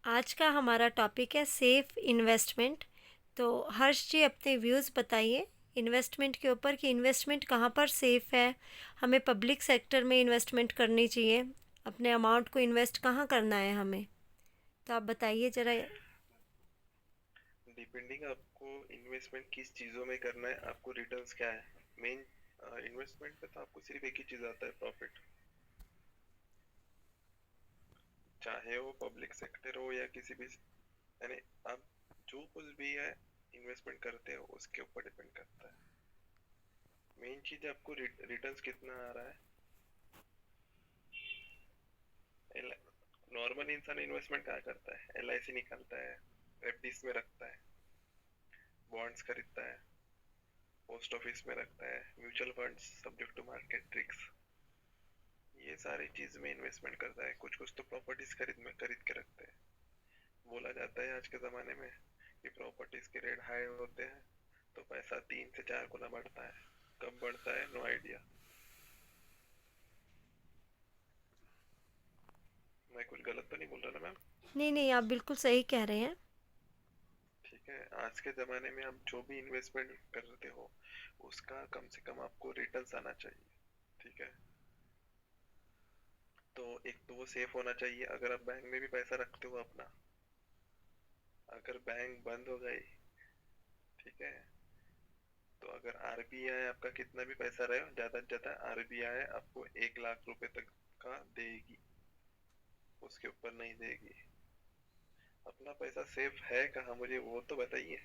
आज का हमारा टॉपिक है सेफ इन्वेस्टमेंट। तो हर्ष जी अपने व्यूज़ बताइए इन्वेस्टमेंट के ऊपर कि इन्वेस्टमेंट कहाँ पर सेफ़ है। हमें पब्लिक सेक्टर में इन्वेस्टमेंट करनी चाहिए, अपने अमाउंट को इन्वेस्ट कहाँ करना है हमें। तो आप बताइए ज़रा। डिपेंडिंग आपको इन्वेस्टमेंट किस चीज़ों में करना है, आपको रिटर्न्स क्या है। मेन इन्वेस्टमेंट पे तो आपको सिर्फ एक ही चीज़ आता है, प्रॉफिट। चाहे वो पब्लिक सेक्टर हो या किसी भी, यानी आप जो कुछ भी है इन्वेस्टमेंट करते हो उसके ऊपर डिपेंड करता है। मेन चीज़ आपको रिटर्न्स कितना आ रहा है। नॉर्मल इंसान इन्वेस्टमेंट क्या करता है, LIC निकालता है, FDs में रखता है, बॉन्ड्स खरीदता है, पोस्ट ऑफिस में रखता है, mutual funds subject to market risk, ये सारी चीज में इन्वेस्टमेंट करता है। कुछ कुछ तो प्रॉपर्टीज खरीद के रखते हैं। बोला जाता है आज के जमाने में कि प्रॉपर्टीज के रेट हाई होते हैं तो पैसा 3 से 4 गुना बढ़ता है। कब बढ़ता है, नो आइडिया। मैं कुछ गलत तो नहीं बोल रहा ना मैम? नहीं नहीं, आप बिल्कुल सही कह रहे हैं। ठीक है, आज के जमाने में आप जो भी इन्वेस्टमेंट करते हो उसका कम से कम आपको रिटर्न्स आना चाहिए। ठीक है, तो एक तो वो सेफ होना चाहिए। अगर आप बैंक में भी पैसा रखते हो अपना, अगर बैंक बंद हो गई, ठीक है, तो अगर RBI आपका कितना भी पैसा रहे, ज्यादा से ज्यादा RBI आपको 1 लाख रुपए तक का देगी, उसके ऊपर नहीं देगी। अपना पैसा सेफ है कहाँ, मुझे वो तो बताइए।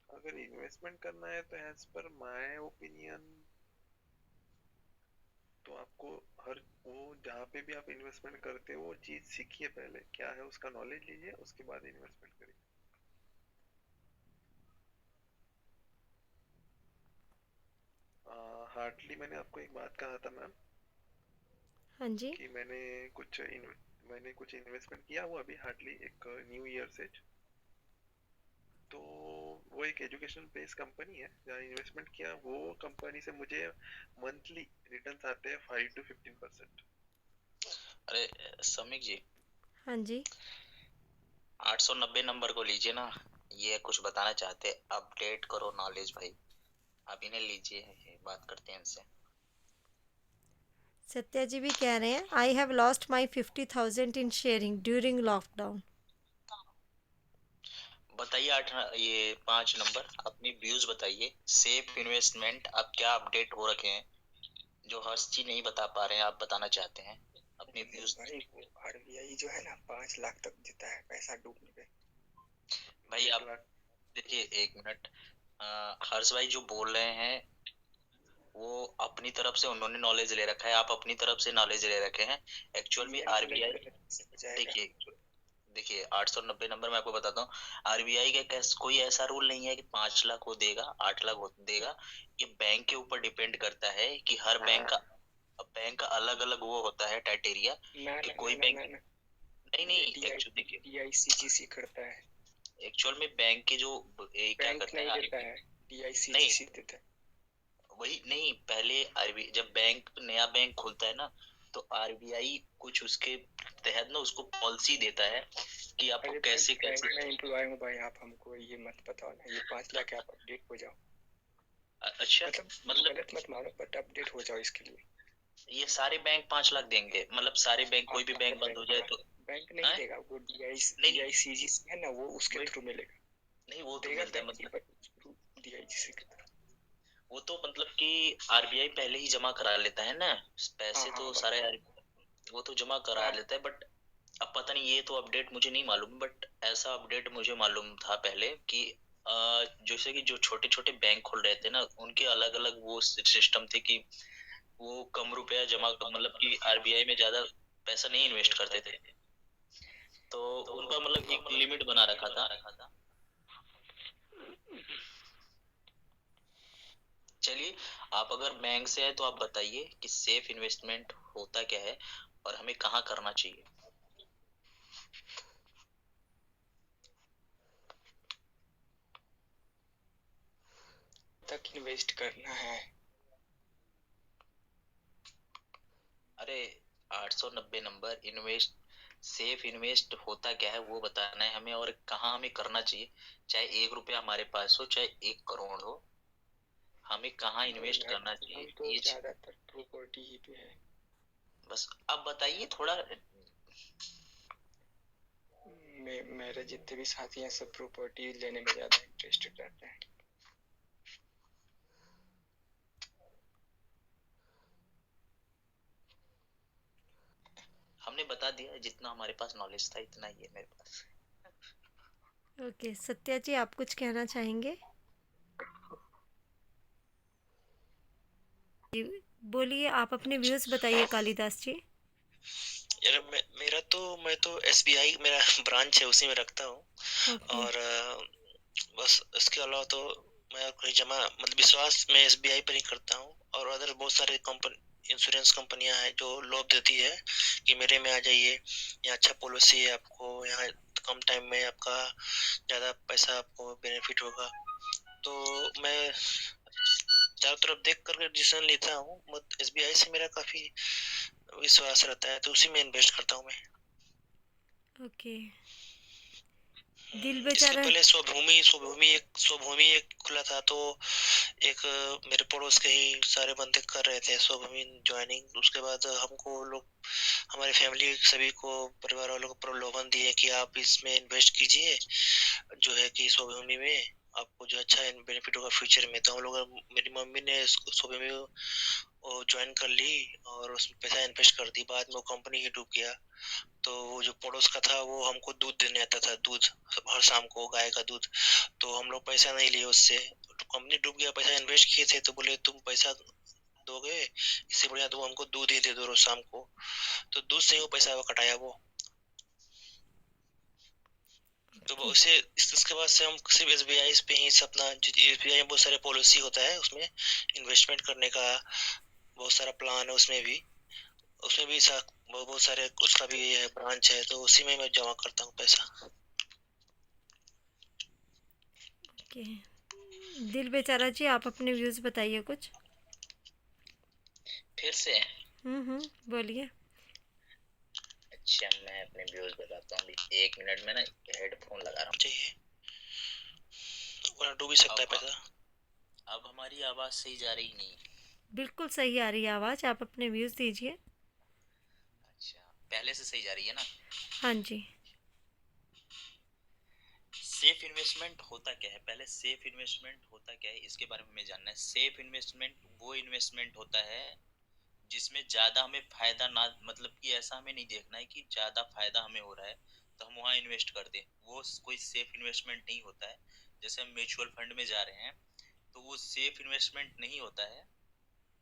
अगर इन्वेस्टमेंट करना है तो एज पर माय ओपिनियन, तो आपको हर वो जहाँ पे भी आप इन्वेस्टमेंट करते हो वो चीज सीखिए, पहले क्या है उसका नॉलेज लीजिए, उसके बाद इन्वेस्टमेंट करिए। हार्डली मैंने आपको एक बात कहा था मैम, हाँ जी। कि मैंने कुछ इन्वेस्टमेंट किया हुआ अभी हार्डली एक न्यू ईयर से। तो वो एक एजुकेशन बेस्ड कंपनी है जहाँ इन्वेस्टमेंट किया, वो कंपनी से मुझे मंथली रिटर्न्स आते हैं 5 to 15%। अरे समीक जी, हाँ जी। 890 नंबर को लीजिए ना। ये कुछ बताना चाहते हैं, अपडेट करो नॉलेज भाई। आप इन्हें लीजिए, ये बात करते हैं इनसे। सत्या जी भी कह रहे हैं I have lost my 50,000 in sharing during lockdown. बताइए ये 5 नंबर अपनी व्यूज बताइए। सेफ इन्वेस्टमेंट आप क्या अपडेट हो रखे हैं जो हर्ष जी नहीं बता पा रहे हैं, आप बताना चाहते हैं अपनी व्यूज। भाई वो RBI जो है ना 5 लाख तक देता है पैसा डूबने पे। भाई एक आप लाख देखिए, 1 मिनट। हर्ष भाई जो बोल रहे हैं वो अपनी तरफ से उन्होंने नॉलेज ले रखा है, आप अपनी तरफ से नॉलेज ले रखे हैं। एक्चुअल में ये नॉलेज आरबीआई, गलत से हो जाएगा। देखिए देखिए 890 नंबर मैं आपको बताता हूँ। आरबीआई का कोई ऐसा रूल नहीं है कि 5 लाख वो देगा, 8 लाख वो देगा। ये बैंक के ऊपर डिपेंड करता है कि हर बैंक का अलग अलग वो होता है क्राइटेरिया। ना कि ना ना कोई ना बैंक, ना ना नहीं ये नहीं, DI एक्चुअली देखिए, DICGC करता है। एक्चुअल में बैंक के जो क्या बैंक करता है नहीं देता आरबीआई। है, नहीं, DICGC देता है। वही नहीं, पहले आरबी जब नया बैंक खुलता है ना, तो आरबीआई कुछ उसके तहत ना उसको पॉलिसी देता है कि आपको अरे भाई कैसे बैंक कैसे। में एम्प्लॉय हूँ भाई, आप हमको ये मत बताओ ना, ये 5 लाख आप अपडेट हो जाओ। अच्छा, मतलब मतलब गलत मत मानो बट अपडेट हो जाओ इसके लिए। ये सारे बैंक 5 लाख देंगे, मतलब सारे बैंक, कोई भी बैंक बंद हो जाए तो। बैंक नहीं हाँ, देगा, वो नहीं नहीं, DICGC है ना, वो उसके वही, थ्रू मिलेगा। नहीं वो तो देगा मिलता है बैंक ही मतलब। पर DICGC के थ्रू। वो तो मतलब कि आरबीआई पहले ही जमा करा लेता है ना, हाँ पैसे हाँ तो बस। सारे वो तो जमा करा हाँ लेता है। बट अब पता नहीं, ये तो अपडेट मुझे नहीं मालूम, बट ऐसा अपडेट मुझे मालूम था पहले कि जैसे कि जो छोटे छोटे बैंक खोल रहे थे ना, उनके अलग अलग वो सिस्टम थे कि वो कम रुपया मतलब कि आरबीआई में ज्यादा पैसा नहीं इन्वेस्ट करते थे। तो उनका मतलब एक लिमिट बना रखा था। चलिए, आप अगर बैंक से है तो आप बताइए कि सेफ इन्वेस्टमेंट होता क्या है और हमें कहाँ करना चाहिए। तक इन्वेस्ट करना है अरे 890 नंबर इन्वेस्ट, सेफ इन्वेस्ट होता क्या है वो बताना है हमें, और कहाँ हमें करना चाहिए। चाहे 1 रुपया हमारे पास हो, चाहे 1 करोड़ हो, हमें कहाँ इन्वेस्ट करना हम चाहिए तो ये ज्यादातर प्रॉपर्टी ही पे है। बस अब बताइए थोड़ा। मेरे जितने भी साथी हैं सब प्रॉपर्टी लेने में ज्यादा इंटरेस्टेड रहते हैं। हमने बता दिया जितना हमारे पास नॉलेज था, इतना ही है मेरे पास। ओके, सत्या जी आप कुछ कहना चाहेंगे? बोलिए, आप अपने व्यूज़ बताइए कालिदास जी। यार मैं तो एसबीआई मेरा ब्रांच है, उसी में रखता हूँ। ओके। और बस इसके अलावा तो मैं कोई जमा मतलब विश्वास में एसबीआई पर ही करता हूँ। और अदर बहुत सारे इंश्योरेंस कंपनियां हैं जो लोभ देती है कि मेरे में आ जाइए, यहाँ अच्छा पॉलिसी है, आपको यहाँ कम टाइम में आपका ज्यादा पैसा आपको बेनिफिट होगा। तो मैं चारों तरफ देख कर डिसीजन लेता हूँ, बट एसबीआई से मेरा काफी विश्वास रहता है, तो उसी में इन्वेस्ट करता हूँ मैं। ओके। दिल इसके बेचारा। पहले स्वभूमि एक खुला था, तो एक मेरे पड़ोस के ही सारे बंदे कर रहे थे स्वभूमि ज्वाइनिंग। उसके बाद हमको लोग, हमारी फैमिली सभी को, परिवार वालों को प्रलोभन दिए कि आप इसमें इन्वेस्ट कीजिए, जो है कि स्वभूमि में आपको जो अच्छा बेनिफिट होगा फ्यूचर में। तो हम लोग, मेरी मम्मी ने स्वभूमि ज्वाइन कर ली और उसमें पैसा इन्वेस्ट कर दी। बाद में वो कंपनी ही डूब गया। तो वो जो पड़ोस का था वो हमको दूध देने आता था, दूध हर शाम को, गाय का दूध। तो हम लोग पैसा नहीं लिए उससे, तो कंपनी डूब गया, पैसा इन्वेस्ट किए थे, तो बोले तुम पैसा दोगे, इससे बढ़िया तुम हमको दूध ही दे दो रोज शाम को। तो दूध से ही वो पैसा वो कटाया वो। तो वो ओके। उसे इसके बाद से हम सिर्फ एसबीआई पे ही अपना, एसबीआई में बहुत सारे पॉलिसी होता है, उसमें इन्वेस्टमेंट करने का बहुत सारा प्लान है। उसमें भी बहुत सारे उसका भी है, ब्रांच है, तो उसी में मैं जमा करता हूँ पैसा। ओके। दिल बेचारा जी आप अपने व्यूज़ बताइए कुछ। फिर से। बोलिए। अच्छा, मैं अपने व्यूज बताता हूँ, अभी 1 मिनट में ना हेडफोन लगा रहा हूँ। चाहिए वरना डूब ही सकता है अब पैसा। अब हमारी आवाज सही जा रही नहीं? बिल्कुल सही आ रही है आवाज़, आप अपने व्यूज़ दीजिए। अच्छा, पहले से सही जा रही है ना? हाँ जी। सेफ इन्वेस्टमेंट होता क्या है, पहले सेफ इन्वेस्टमेंट होता क्या है इसके बारे में हमें जानना है। सेफ इन्वेस्टमेंट वो इन्वेस्टमेंट होता है जिसमें ज्यादा हमें फायदा ना, मतलब कि ऐसा हमें नहीं देखना है कि ज्यादा फायदा हमें हो रहा है तो हम वहाँ इन्वेस्ट कर दें, वो कोई सेफ इन्वेस्टमेंट नहीं होता है। जैसे हम म्यूचुअल फंड में जा रहे हैं तो वो सेफ इन्वेस्टमेंट नहीं होता है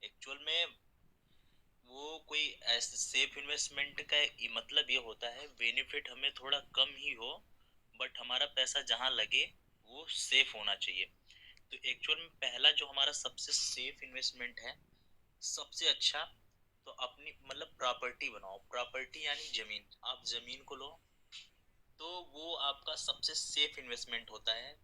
एक्चुअल में। वो कोई ऐसे सेफ इन्वेस्टमेंट का मतलब ये होता है बेनिफिट हमें थोड़ा कम ही हो, बट हमारा पैसा जहाँ लगे वो सेफ होना चाहिए। तो एक्चुअल में पहला जो हमारा सबसे सेफ इन्वेस्टमेंट है, सबसे अच्छा, तो अपनी मतलब प्रॉपर्टी बनाओ। प्रॉपर्टी यानी जमीन, आप जमीन को लो, तो वो आपका सबसे सेफ इन्वेस्टमेंट होता है।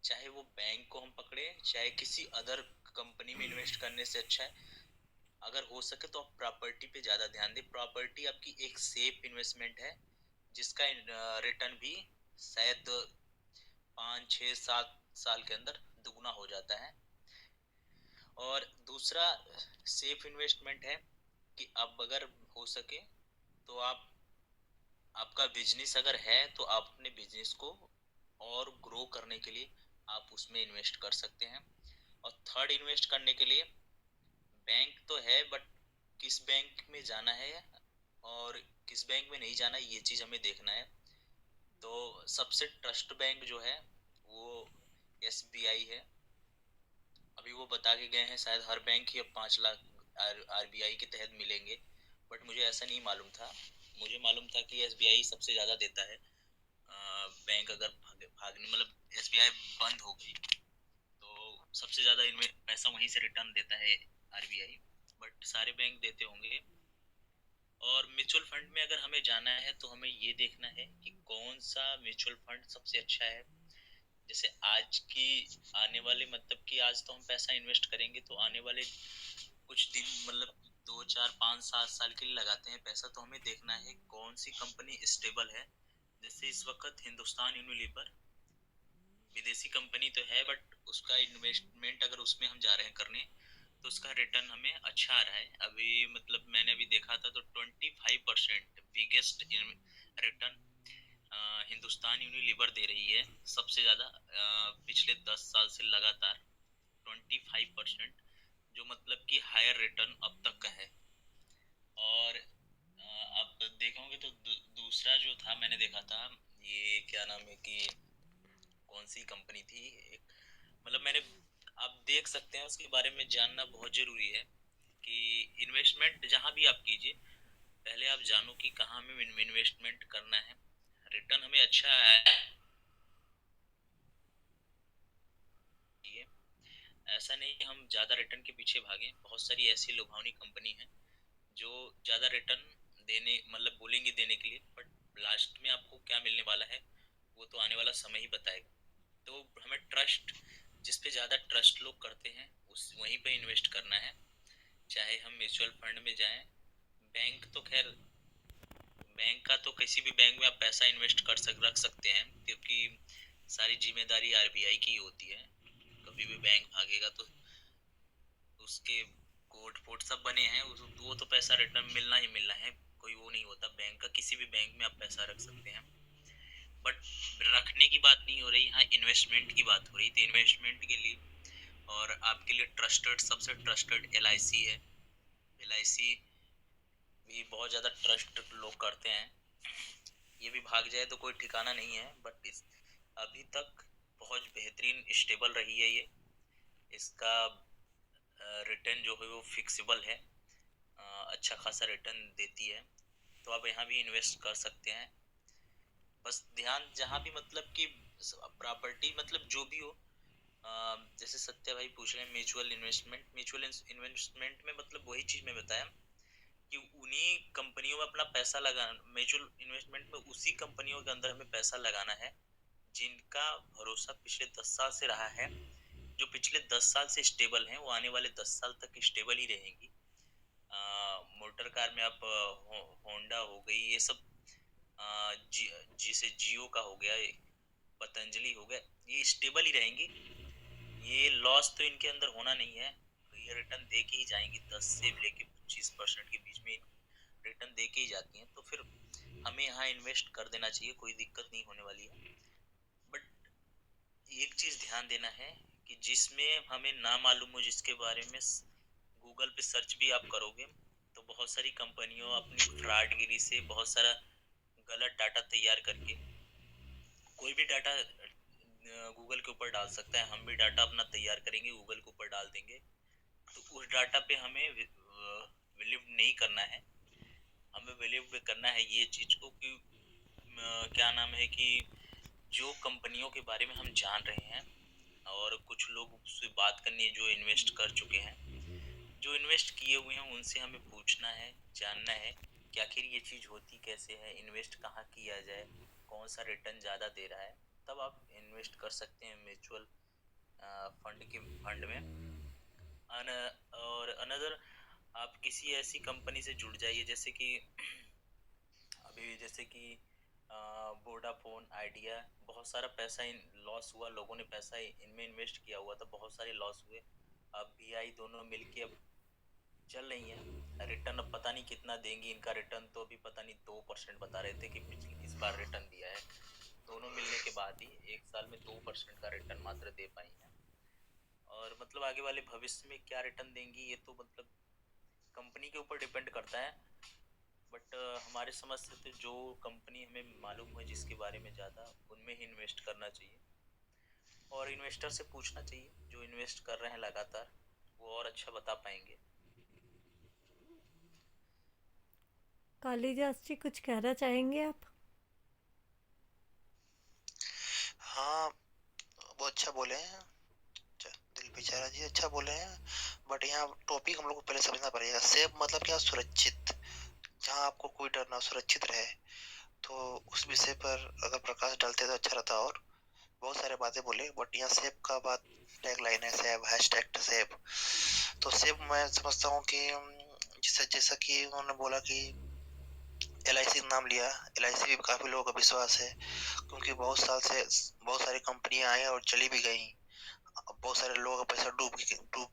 चाहे वो बैंक को हम पकड़े, चाहे किसी अदर कंपनी में इन्वेस्ट करने से अच्छा है अगर हो सके तो आप प्रॉपर्टी पे ज़्यादा ध्यान दें। प्रॉपर्टी आपकी एक सेफ इन्वेस्टमेंट है जिसका रिटर्न भी शायद 5 6 7 साल के अंदर दुगना हो जाता है। और दूसरा सेफ इन्वेस्टमेंट है कि अब अगर हो सके तो आपका बिजनेस अगर है तो आप अपने बिजनेस को और ग्रो करने के लिए आप उसमें इन्वेस्ट कर सकते हैं। और थर्ड इन्वेस्ट करने के लिए बैंक तो है, बट किस बैंक में जाना है और किस बैंक में नहीं जाना है ये चीज़ हमें देखना है। तो सबसे ट्रस्ट बैंक जो है वो एसबीआई है। अभी वो बता के गए हैं शायद हर बैंक ही अब 5 लाख आरबीआई के तहत मिलेंगे, बट मुझे ऐसा नहीं मालूम था। मुझे मालूम था कि एसबीआई सबसे ज़्यादा देता है। बैंक अगर भागने मतलब एसबीआई बंद हो गई तो सबसे ज़्यादा इनमें पैसा वहीं से रिटर्न देता है आरबीआई, बट सारे बैंक देते होंगे। और म्यूचुअल फंड में अगर हमें जाना है तो हमें ये देखना है कि कौन सा म्यूचुअल फंड सबसे अच्छा है। जैसे आज की आने वाले, मतलब कि आज तो हम पैसा इन्वेस्ट करेंगे तो आने वाले कुछ दिन, मतलब 2 4 5 7 साल के लिए लगाते हैं पैसा, तो हमें देखना है कौन सी कंपनी स्टेबल है। जैसे इस वक्त हिंदुस्तान यूनिलीवर विदेशी कंपनी तो है, बट उसका इन्वेस्टमेंट अगर उसमें हम जा रहे हैं करने, तो उसका रिटर्न हमें अच्छा आ रहा है। अभी मतलब मैंने अभी देखा था तो 25% बिगेस्ट रिटर्न हिंदुस्तान यूनिलीवर दे रही है सबसे ज्यादा पिछले 10 साल से लगातार 25%, जो मतलब कि हायर रिटर्न अब तक का है। और आप देखोगे तो दूसरा जो था मैंने देखा था, ये क्या नाम है कि कौन सी कंपनी थी एक, मतलब मैंने, आप देख सकते हैं उसके बारे में जानना बहुत जरूरी है कि इन्वेस्टमेंट जहां भी आप कीजिए पहले आप जानो कि कहाँ हमें इन्वेस्टमेंट करना है, रिटर्न हमें अच्छा है। ऐसा नहीं कि हम ज्यादा रिटर्न के पीछे भागें, बहुत सारी ऐसी लुभावनी कंपनी है जो ज्यादा रिटर्न देने मतलब बोलेंगे देने के लिए, बट लास्ट में आपको क्या मिलने वाला है वो तो आने वाला समय ही बताएगा। तो हमें ट्रस्ट, जिस पे ज्यादा ट्रस्ट लोग करते हैं उस वहीं पे इन्वेस्ट करना है, चाहे हम म्यूचुअल फंड में जाएं। बैंक तो खैर, बैंक का तो किसी भी बैंक में आप पैसा इन्वेस्ट रख सकते हैं, क्योंकि सारी जिम्मेदारी आरबीआई की होती है। कभी भी बैंक भागेगा तो उसके कोड फोड सब बने हैं, वो तो पैसा रिटर्न मिलना ही मिलना है, कोई वो नहीं होता बैंक का। किसी भी बैंक में आप पैसा रख सकते हैं, बट रखने की बात नहीं हो रही, यहाँ इन्वेस्टमेंट की बात हो रही। तो इन्वेस्टमेंट के लिए और आपके लिए ट्रस्टेड, सबसे ट्रस्टेड LIC है। LIC भी बहुत ज़्यादा ट्रस्ट लोग करते हैं, ये भी भाग जाए तो कोई ठिकाना नहीं है, बट इस अभी तक बहुत बेहतरीन स्टेबल रही है ये। इसका रिटर्न जो है वो फिक्सिबल है, अच्छा खासा रिटर्न देती है, तो आप यहाँ भी इन्वेस्ट कर सकते हैं। बस ध्यान जहाँ भी मतलब कि प्रॉपर्टी मतलब जो भी हो, जैसे सत्या भाई पूछ रहे हैं म्यूचुअल इन्वेस्टमेंट में मतलब वही चीज मैं बताया कि उन्हीं कंपनियों में अपना पैसा लगाना, म्यूचुअल इन्वेस्टमेंट में उसी कंपनियों के अंदर हमें पैसा लगाना है जिनका भरोसा पिछले 10 साल से रहा है, जो पिछले 10 साल से स्टेबल हैं, वो आने वाले 10 साल तक स्टेबल ही रहेंगी। मोटर कार में आप होंडा हो गई, ये सब जिसे जियो का हो गया, पतंजलि हो गया, ये स्टेबल ही रहेंगी। ये लॉस तो इनके अंदर होना नहीं है, ये रिटर्न दे के ही जाएंगी। 10 से लेके 25% के बीच में रिटर्न दे के ही जाती हैं, तो फिर हमें यहाँ इन्वेस्ट कर देना चाहिए, कोई दिक्कत नहीं होने वाली है। बट एक चीज ध्यान देना है कि जिसमें हमें ना मालूम हो, जिसके बारे में गूगल पे सर्च भी आप करोगे तो बहुत सारी कंपनियों अपनी फ्रॉडगिरी से बहुत सारा गलत डाटा तैयार करके कोई भी डाटा गूगल के ऊपर डाल सकता है। हम भी डाटा अपना तैयार करेंगे, गूगल के ऊपर डाल देंगे, तो उस डाटा पे हमें बिलीव नहीं करना है। हमें बिलीव करना है ये चीज को कि क्या नाम है कि जो कंपनियों के बारे में हम जान रहे हैं और कुछ लोग उससे बात करनी है जो इन्वेस्ट कर चुके हैं, जो इन्वेस्ट किए हुए हैं, उनसे हमें पूछना है, जानना है कि आखिर ये चीज होती कैसे है, इन्वेस्ट कहाँ किया जाए, कौन सा रिटर्न ज्यादा दे रहा है, तब आप इन्वेस्ट कर सकते हैं म्यूचुअल फंड में। और अनदर आप किसी ऐसी कंपनी से जुड़ जाइए, जैसे कि अभी जैसे कि वोडाफोन, आइडिया, बहुत सारा पैसा लॉस हुआ, लोगों ने पैसा इनमें इन्वेस्ट किया हुआ था, बहुत सारे लॉस हुए। अब VI दोनों मिलके अब चल रही है, रिटर्न अब पता नहीं कितना देंगी। इनका रिटर्न तो अभी पता नहीं 2% बता रहे थे कि पिछले इस बार रिटर्न दिया है, दोनों मिलने के बाद ही 1 साल में 2% का रिटर्न मात्र दे पाई है। और मतलब आगे वाले भविष्य में क्या रिटर्न देंगी ये तो मतलब कंपनी के ऊपर डिपेंड करता है, बट हमारे समझ से तो जो कंपनी हमें मालूम है, जिसके बारे में ज़्यादा, उनमें ही इन्वेस्ट करना चाहिए। और इन्वेस्टर से पूछना चाहिए जो इन्वेस्ट कर रहे हैं लगातार, वो और अच्छा बता पाएंगे। कालिदास जी कुछ कहना चाहेंगे आप? हाँ, वो अच्छा बोले हैं, दिल बेचारा जी अच्छा बोले हैं, बट यहाँ टॉपिक हम लोग को पहले समझना पड़ेगा। सेफ मतलब क्या? सुरक्षित, जहाँ आपको कोई डर ना, सुरक्षित रहे। तो उस विषय पर अगर प्रकाश डालते तो अच्छा रहता। और बहुत सारे बातें बोले, बट यहाँ सेफ का बात टैग लाइन है, सेफ, हैशटैग सेफ। तो सेफ मैं समझता हूँ कि जैसा जैसा कि उन्होंने बोला कि LIC नाम लिया, LIC भी काफी लोगों का विश्वास है, क्योंकि बहुत साल से बहुत सारी कंपनियां आई और चली भी गई। बहुत सारे लोगों का पैसा डूब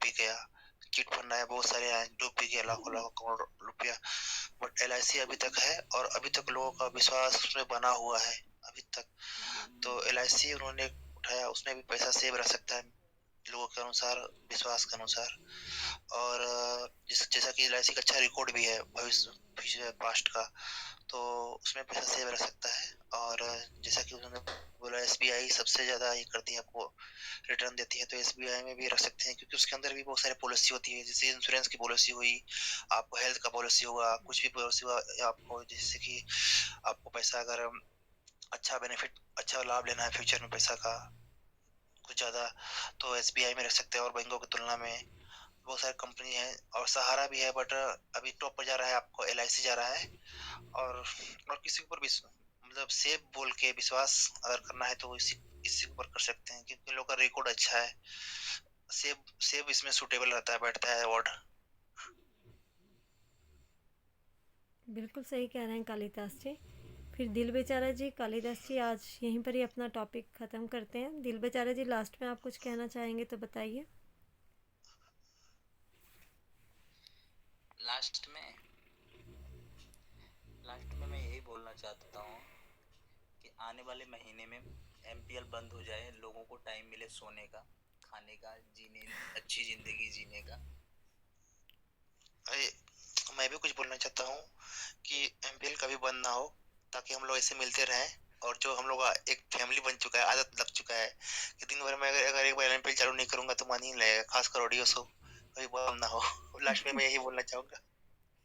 भी गया। चिट फंड आए, बहुत सारे आए, डूब भी गया, लाखों लाखों करोड़ रुपया। बट LIC अभी तक है और अभी तक लोगों का विश्वास उसमें बना हुआ है अभी तक। तो LIC उन्होंने उठाया, उसमें भी पैसा सेव रह सकता है लोगों के अनुसार, विश्वास के अनुसार। और जैसा कि LIC का अच्छा रिकॉर्ड भी है भविष्य पास्ट का, तो उसमें पैसा सेव रह सकता है। और जैसा कि उन्होंने बोला SBI सबसे ज्यादा ये करती है, आपको रिटर्न देती है, तो SBI में भी रख सकते हैं, क्योंकि उसके अंदर भी बहुत सारी पॉलिसी होती है, जैसे इंश्योरेंस की पॉलिसी हुई, आपको हेल्थ का पॉलिसी हुआ, कुछ भी पॉलिसी हुआ आपको, जैसे कि आपको पैसा अगर अच्छा बेनिफिट, अच्छा लाभ लेना है फ्यूचर में पैसा का कुछ ज्यादा, तो SBI में रख सकते हैं। और बैंकों की तुलना में बहुत सारी कंपनी है, और सहारा भी है, बट अभी टॉप पर जा रहा है, आपको LIC जा रहा है। और किसी के ऊपर भी मतलब सेफ बोल के विश्वास अगर करना है तो इसी ऊपर कर सकते हैं, क्योंकि लोग का रिकॉर्ड अच्छा है। सेब इसमें सूटेबल रहता है, बैठता है अवार्ड। बिल्कुल सही कह रहे हैं कालिदास जी। फिर दिल बेचारा जी, कालिदास जी आज यहीं पर ही अपना टॉपिक ख़त्म करते हैं। दिल बेचारा जी, लास्ट में आप कुछ कहना चाहेंगे तो बताइए। लास्ट में मैं यही बोलना चाहता हूँ कि आने वाले महीने में MPL बंद हो जाए, लोगों को टाइम मिले सोने का, खाने का, अच्छी जिंदगी जीने का। मैं भी कुछ बोलना चाहता हूँ कि MPL कभी बंद ना हो, ताकि हम लोग ऐसे मिलते रहें। और जो हम लोग का एक फैमिली बन चुका है, आदत लग चुका है कि दिन भर में अगर एक बार MPL चालू नहीं करूंगा तो मन ही नहीं लगेगा, खासकर ऑडियो शो कभी बंद ना हो। लास्ट में मैं यही बोलना चाहूंगा।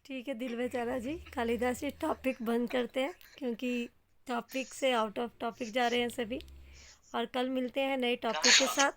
ठीक है दिल बेचारा जी, कालिदास जी टॉपिक बंद करते हैं, क्योंकि टॉपिक से आउट ऑफ टॉपिक जा रहे हैं सभी। और कल मिलते हैं नए टॉपिक के साथ।